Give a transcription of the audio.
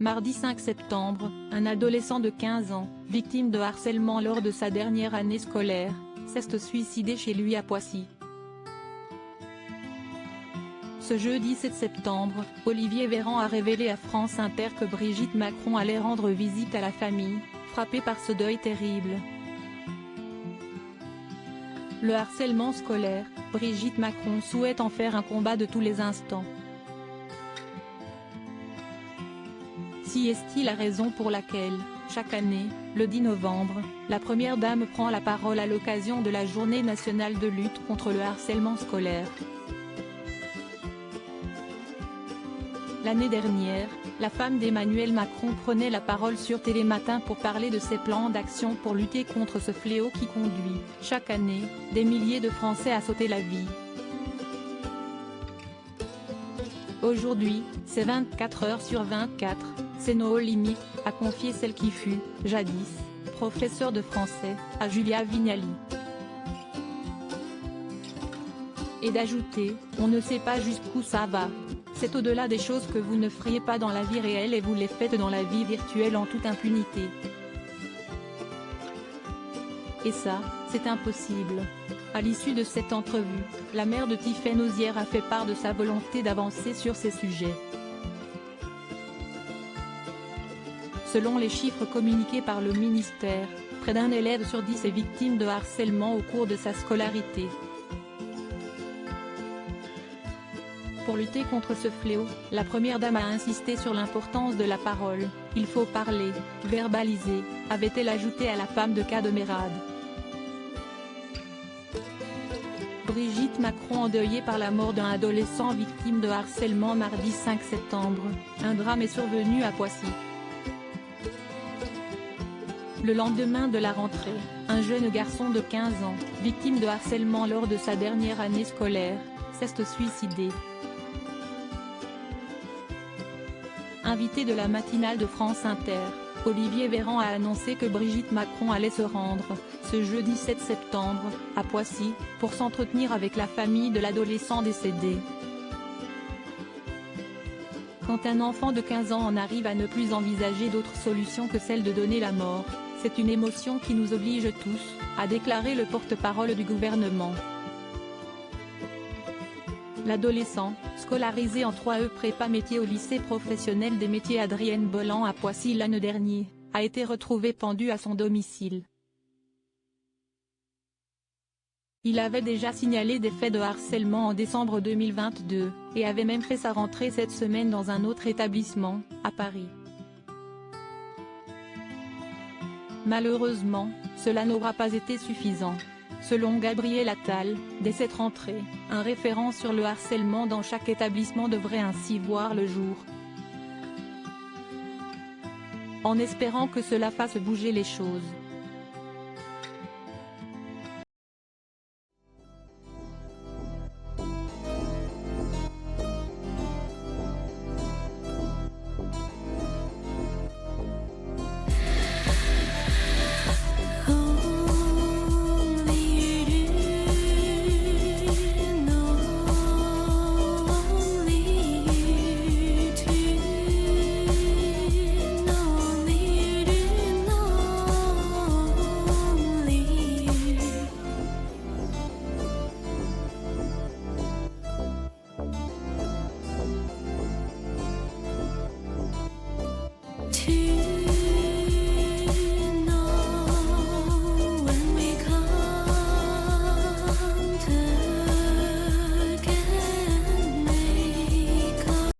Mardi 5 septembre, un adolescent de 15 ans, victime de harcèlement lors de sa dernière année scolaire, s'est suicidé chez lui à Poissy. Ce jeudi 7 septembre, Olivier Véran a révélé à France Inter que Brigitte Macron allait rendre visite à la famille, frappée par ce deuil terrible. Le harcèlement scolaire, Brigitte Macron souhaite en faire un combat de tous les instants. Si est-il la raison pour laquelle, chaque année, le 10 novembre, la Première Dame prend la parole à l'occasion de la Journée nationale de lutte contre le harcèlement scolaire. L'année dernière, la femme d'Emmanuel Macron prenait la parole sur Télématin pour parler de ses plans d'action pour lutter contre ce fléau qui conduit, chaque année, des milliers de Français à sauter la vie. Aujourd'hui, c'est 24 heures sur 24, c'est no limit, a confié celle qui fut, jadis, professeure de français, à Julia Vignali. Et d'ajouter, on ne sait pas jusqu'où ça va. C'est au-delà des choses que vous ne feriez pas dans la vie réelle et vous les faites dans la vie virtuelle en toute impunité. Et ça, c'est impossible. À l'issue de cette entrevue, la mère de Tiffaine Ozière a fait part de sa volonté d'avancer sur ces sujets. Selon les chiffres communiqués par le ministère, près d'un élève sur 10 est victime de harcèlement au cours de sa scolarité. Pour lutter contre ce fléau, la Première Dame a insisté sur l'importance de la parole. Il faut parler, verbaliser, avait-elle ajouté à la femme de Cadmerade. Brigitte Macron endeuillée par la mort d'un adolescent victime de harcèlement mardi 5 septembre, un drame est survenu à Poissy. Le lendemain de la rentrée, un jeune garçon de 15 ans, victime de harcèlement lors de sa dernière année scolaire, s'est suicidé. Invité de la matinale de France Inter, Olivier Véran a annoncé que Brigitte Macron allait se rendre, ce jeudi 7 septembre, à Poissy, pour s'entretenir avec la famille de l'adolescent décédé. Quand un enfant de 15 ans en arrive à ne plus envisager d'autre solution que celle de donner la mort, c'est une émotion qui nous oblige tous, a déclaré le porte-parole du gouvernement. L'adolescent, scolarisé en 3E prépa métier au lycée professionnel des métiers Adrienne Bolland à Poissy l'année dernière, a été retrouvé pendu à son domicile. Il avait déjà signalé des faits de harcèlement en décembre 2022, et avait même fait sa rentrée cette semaine dans un autre établissement, à Paris. Malheureusement, cela n'aura pas été suffisant. Selon Gabriel Attal, dès cette rentrée, un référent sur le harcèlement dans chaque établissement devrait ainsi voir le jour. En espérant que cela fasse bouger les choses.